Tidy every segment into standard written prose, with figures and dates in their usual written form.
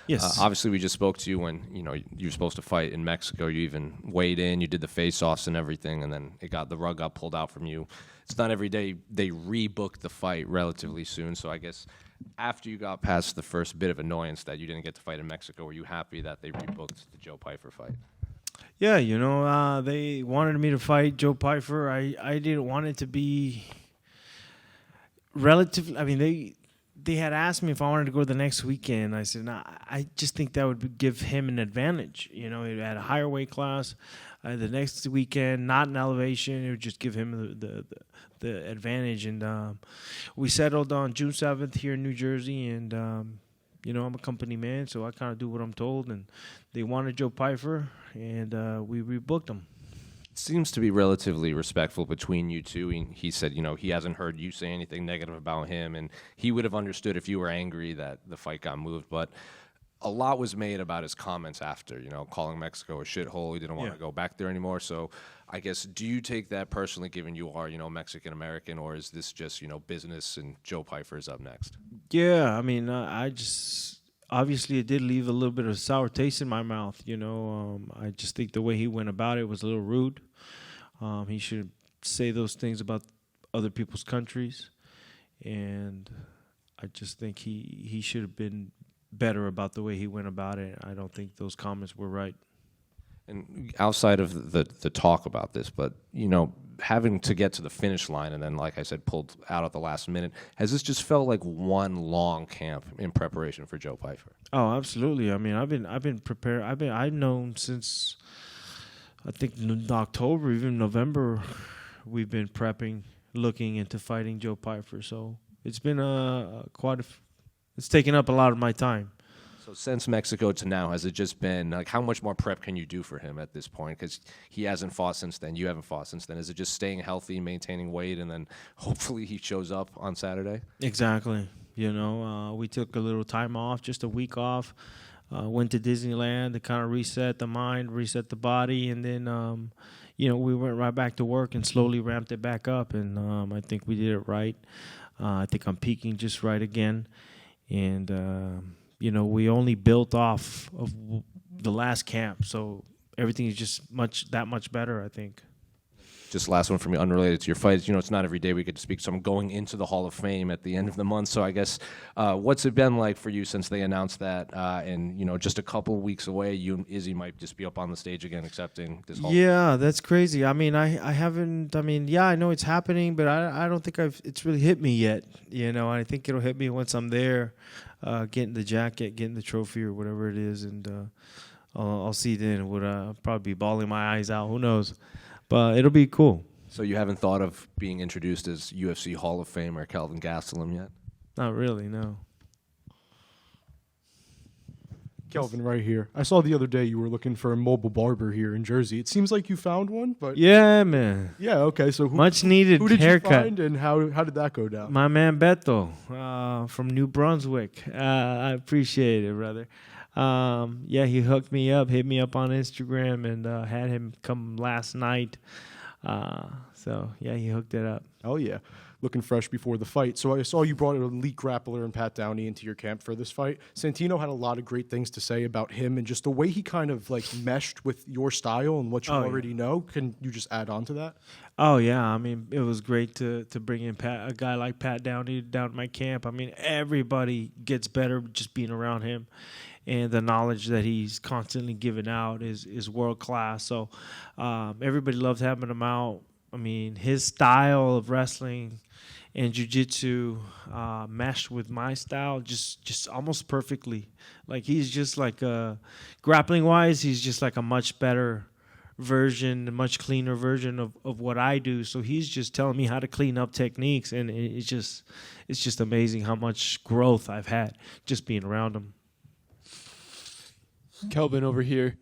Yes. Obviously, we just spoke to you when you were supposed to fight in Mexico. You even weighed in, you did the face-offs and everything, and then the rug got pulled out from you. It's not every day they rebooked the fight relatively soon. So I guess after you got past the first bit of annoyance that you didn't get to fight in Mexico, were you happy that they rebooked the Joe Pyfer fight? Yeah, they wanted me to fight Joe Pyfer. I didn't want it to be relatively. I mean, they had asked me if I wanted to go the next weekend. I said, nah, I just think that would give him an advantage. He had a higher weight class. The next weekend, not an elevation, it would just give him the advantage. And we settled on June 7th here in New Jersey. And, I'm a company man, so I kind of do what I'm told. And they wanted Joe Pyfer, and we rebooked him. Seems to be relatively respectful between you two. He said, he hasn't heard you say anything negative about him, and he would have understood if you were angry that the fight got moved. But a lot was made about his comments after, calling Mexico a shithole. He didn't want to go back there anymore. So I guess, do you take that personally, given you are, Mexican-American, or is this just, business and Joe Pyfer is up next? Yeah, I mean, obviously it did leave a little bit of sour taste in my mouth, I just think the way he went about it was a little rude. He should say those things about other people's countries, and I just think he should have been better about the way he went about it. I don't think those comments were right. And outside of the talk about this, but, having to get to the finish line and then, like I said, pulled out at the last minute, has this just felt like one long camp in preparation for Joe Pyfer? Oh, absolutely. I mean, I've been prepared. I've known since, I think, October, even November, we've been prepping, looking into fighting Joe Pyfer. So it's been it's taken up a lot of my time. So since Mexico to now, has it just been, how much more prep can you do for him at this point? Because he hasn't fought since then. You haven't fought since then. Is it just staying healthy, maintaining weight, and then hopefully he shows up on Saturday? Exactly. We took a little time off, just a week off, went to Disneyland to kind of reset the mind, reset the body, and then, we went right back to work and slowly ramped it back up, and I think we did it right. I think I'm peaking just right again, and we only built off of the last camp, so everything is just that much better, I think. Just last one for me, unrelated to your fights. It's not every day we get to speak. So I'm going into the Hall of Fame at the end of the month. So I guess, what's it been like for you since they announced that? And just a couple of weeks away, you and Izzy might just be up on the stage again accepting this Hall. Yeah, that's crazy. I mean, I haven't. I mean, yeah, I know it's happening, but I don't think it's really hit me yet. I think it'll hit me once I'm there, getting the jacket, getting the trophy, or whatever it is, and I'll see then. I'll probably be bawling my eyes out. Who knows? But it'll be cool. So you haven't thought of being introduced as UFC Hall of Famer Kelvin Gastelum yet? Not really, no. Kelvin, right here. I saw the other day you were looking for a mobile barber here in Jersey. It seems like you found one, but yeah, man. Yeah, okay. So much needed who did haircut. you find, and how did that go down? My man Beto from New Brunswick. I appreciate it, brother. Yeah, he hooked me up, hit me up on Instagram, and had him come last night. So yeah, he hooked it up. Oh yeah, looking fresh before the fight. So I saw you brought an elite grappler and Pat Downey into your camp for this fight. Santino had a lot of great things to say about him and just the way he kind of meshed with your style and what you already know. Can you just add on to that? Oh yeah, I mean, it was great to bring in a guy like Pat Downey down to my camp. I mean, everybody gets better just being around him. And the knowledge that he's constantly giving out is world class. So everybody loves having him out. I mean, his style of wrestling and jiu-jitsu meshed with my style just almost perfectly. Like, he's just like grappling-wise, he's just like a much better version, a much cleaner version of what I do. So he's just telling me how to clean up techniques, and it's just amazing how much growth I've had just being around him. Kelvin over here.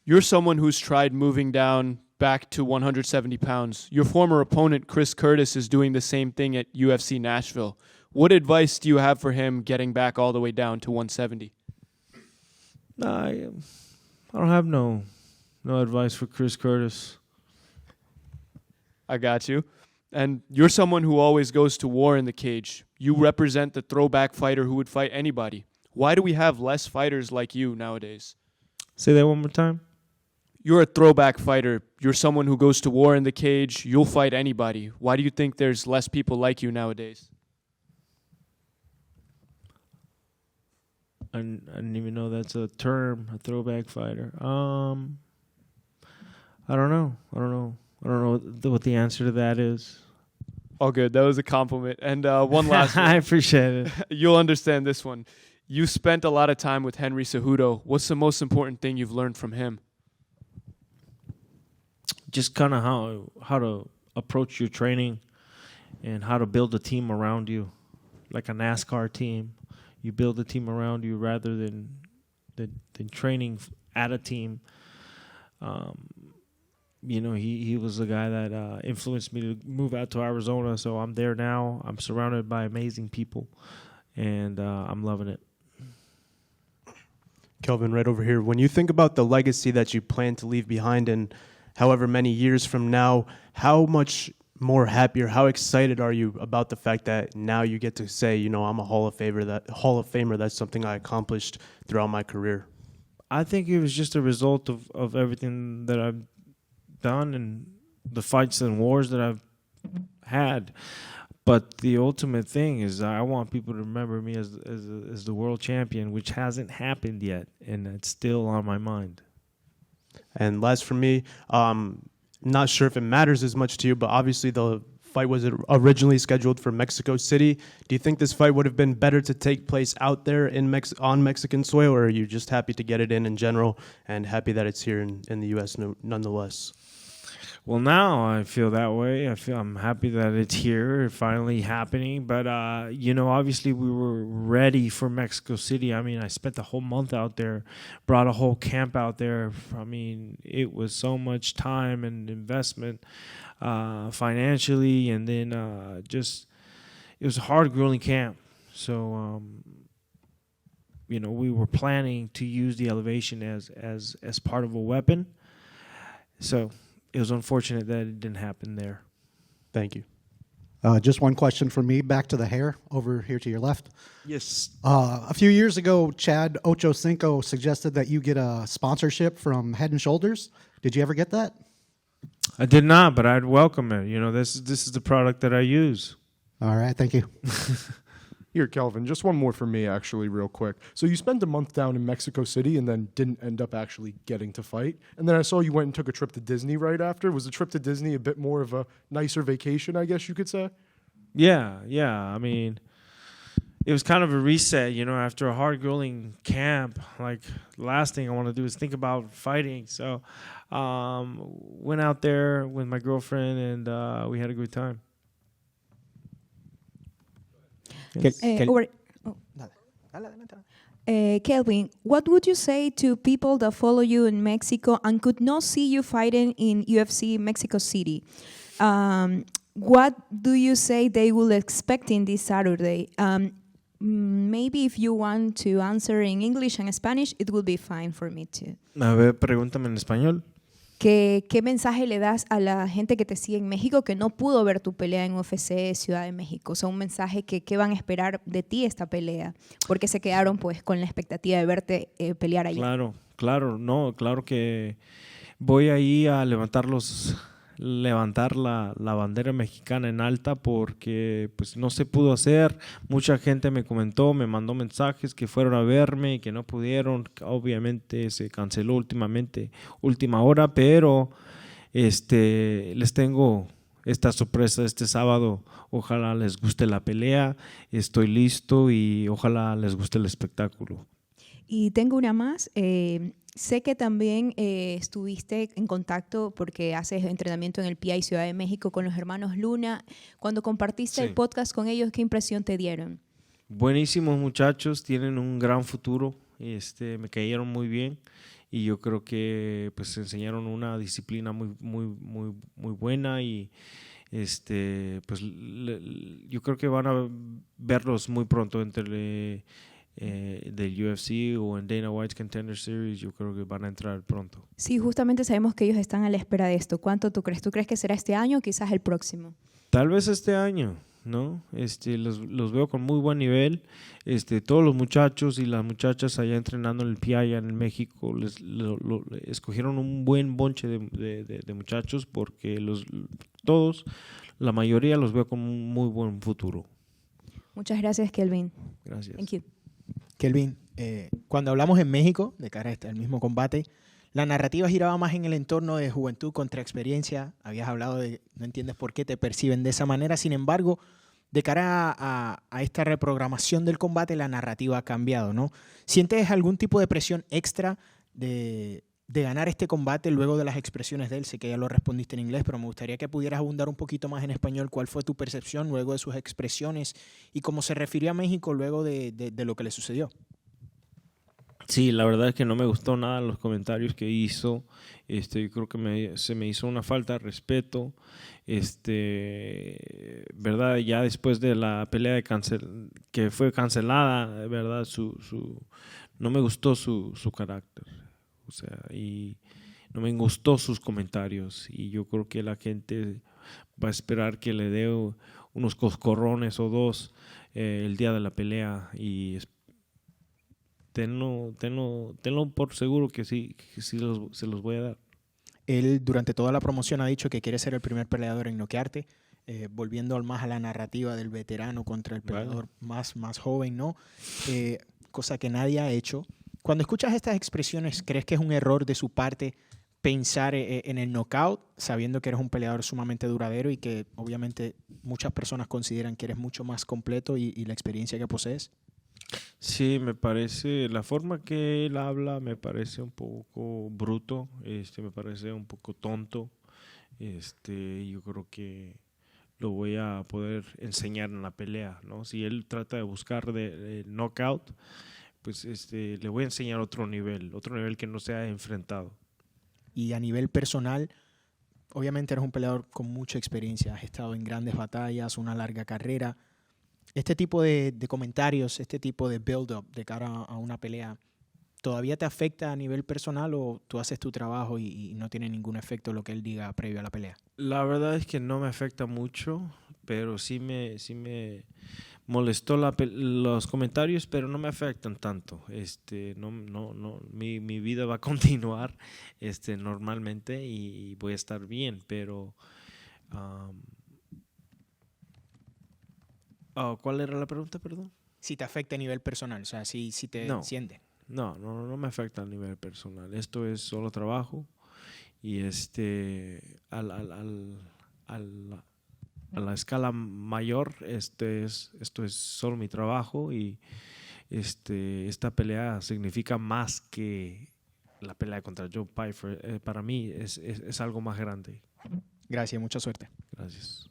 You're someone who's tried moving down back to 170 pounds. Your former opponent, Chris Curtis, is doing the same thing at UFC Nashville. What advice do you have for him getting back all the way down to 170? I don't have no advice for Chris Curtis. I got you. And you're someone who always goes to war in the cage. You represent the throwback fighter who would fight anybody. Why do we have less fighters like you nowadays? Say that one more time. You're a throwback fighter. You're someone who goes to war in the cage. You'll fight anybody. Why do you think there's less people like you nowadays? I didn't even know that's a term, a throwback fighter. I don't know. I don't know what the answer to that is. All good. That was a compliment. And one last one. I appreciate it. You'll understand this one. You spent a lot of time with Henry Cejudo. What's the most important thing you've learned from him? Just kind of how to approach your training and how to build a team around you, like a NASCAR team. You build a team around you rather than training at a team. He was the guy that influenced me to move out to Arizona. So I'm there now. I'm surrounded by amazing people, and I'm loving it. Kelvin, right over here. When you think about the legacy that you plan to leave behind and however many years from now, how much more happier, how excited are you about the fact that now you get to say, I'm a Hall of Famer, that's something I accomplished throughout my career? I think it was just a result of everything that I've done and the fights and wars that I've had. But the ultimate thing is I want people to remember me as the world champion, which hasn't happened yet, and it's still on my mind. And last for me, not sure if it matters as much to you, but obviously the fight was originally scheduled for Mexico City. Do you think this fight would have been better to take place out there on Mexican soil, or are you just happy to get it in general and happy that it's here in the U.S. nonetheless? Well, now I feel that way. I'm happy that it's here, finally happening. But, obviously we were ready for Mexico City. I mean, I spent the whole month out there, brought a whole camp out there. I mean, it was so much time and investment financially. And then it was a hard, grueling camp. So, we were planning to use the elevation as part of a weapon. So it was unfortunate that it didn't happen there. Thank you. Just one question from me, back to the hair over here to your left. Yes. A few years ago, Chad Ochocinco suggested that you get a sponsorship from Head & Shoulders. Did you ever get that? I did not, but I'd welcome it. This is the product that I use. All right, thank you. Here, Kelvin, just one more for me, actually, real quick. So you spent a month down in Mexico City and then didn't end up actually getting to fight. And then I saw you went and took a trip to Disney right after. Was the trip to Disney a bit more of a nicer vacation, I guess you could say? Yeah. I mean, it was kind of a reset, after a hard, grueling camp. Like, the last thing I want to do is think about fighting. So went out there with my girlfriend, and we had a good time. Yes. Kelvin, what would you say to people that follow you in Mexico and could not see you fighting in UFC Mexico City? What do you say they will expect in this Saturday? Maybe if you want to answer in English and Spanish, it will be fine for me too. A ver, pregúntame en español. ¿Qué mensaje le das a la gente que te sigue en México que no pudo ver tu pelea en UFC Ciudad de México? O sea, un mensaje que van a esperar de ti esta pelea, porque se quedaron pues con la expectativa de verte pelear allá. Claro que voy ahí a levantar la bandera mexicana en alta porque pues no se pudo hacer. Mucha gente me comentó, me mandó mensajes que fueron a verme y que no pudieron. Obviamente se canceló última hora, pero les tengo esta sorpresa este sábado. Ojalá les guste la pelea, estoy listo y ojalá les guste el espectáculo. Y tengo una más. Sé que también estuviste en contacto porque haces entrenamiento en el PI Ciudad de México con los hermanos Luna. Cuando compartiste el podcast con ellos, ¿qué impresión te dieron? Buenísimos muchachos, tienen un gran futuro. Me cayeron muy bien y yo creo que pues enseñaron una disciplina muy buena y pues yo creo que van a verlos muy pronto entre del UFC o en Dana White's Contender Series. Yo creo que van a entrar pronto. Sí, justamente sabemos que ellos están a la espera de esto. ¿Cuánto tú crees? ¿Tú crees que será este año o quizás el próximo? Tal vez este año. ¿no? Los veo con muy buen nivel. Todos los muchachos y las muchachas allá entrenando en el PI allá en México escogieron un buen bonche de muchachos porque todos, la mayoría los veo con un muy buen futuro. Muchas gracias, Kelvin. Gracias. Thank you. Kelvin, cuando hablamos en México, de cara al mismo combate, la narrativa giraba más en el entorno de juventud contra experiencia. Habías hablado de, no entiendes por qué te perciben de esa manera. Sin embargo, de cara a esta reprogramación del combate, la narrativa ha cambiado, ¿no? ¿Sientes algún tipo de presión extra de ganar este combate luego de las expresiones de él? Sé que ya lo respondiste en inglés, pero me gustaría que pudieras abundar un poquito más en español. ¿Cuál fue tu percepción luego de sus expresiones y cómo se refirió a México luego de lo que le sucedió? Sí, la verdad es que no me gustó nada los comentarios que hizo. Yo creo que se me hizo una falta de respeto. ¿Verdad? Ya después de la pelea que fue cancelada, ¿verdad? No me gustó su carácter. O sea, y no me gustó sus comentarios. Y yo creo que la gente va a esperar que le dé unos coscorrones o dos el día de la pelea. Y tenlo por seguro que sí se los voy a dar. Él durante toda la promoción ha dicho que quiere ser el primer peleador en noquearte, volviendo más a la narrativa del veterano contra el peleador más joven, ¿no? Cosa que nadie ha hecho. Cuando escuchas estas expresiones, ¿crees que es un error de su parte pensar en el knockout, sabiendo que eres un peleador sumamente duradero y que obviamente muchas personas consideran que eres mucho más completo y la experiencia que posees? Sí, me parece, la forma que él habla me parece un poco bruto, me parece un poco tonto. Yo creo que lo voy a poder enseñar en la pelea, ¿no? Si él trata de buscar de knockout, pues le voy a enseñar otro nivel que no se ha enfrentado. Y a nivel personal, obviamente eres un peleador con mucha experiencia, has estado en grandes batallas, una larga carrera. Este tipo de comentarios, este tipo de build-up de cara a una pelea, ¿todavía te afecta a nivel personal o tú haces tu trabajo y no tiene ningún efecto lo que él diga previo a la pelea? La verdad es que no me afecta mucho, pero sí me molestó los comentarios, pero no me afectan tanto. Mi vida va a continuar normalmente y voy a estar bien, pero ¿cuál era la pregunta, perdón? Si te afecta a nivel personal, o sea, si te siente. No me afecta a nivel personal. Esto es solo trabajo y a la escala mayor, esto es solo mi trabajo y esta pelea significa más que la pelea contra Joe Pyfer. Para mí es algo más grande. Gracias, mucha suerte. Gracias.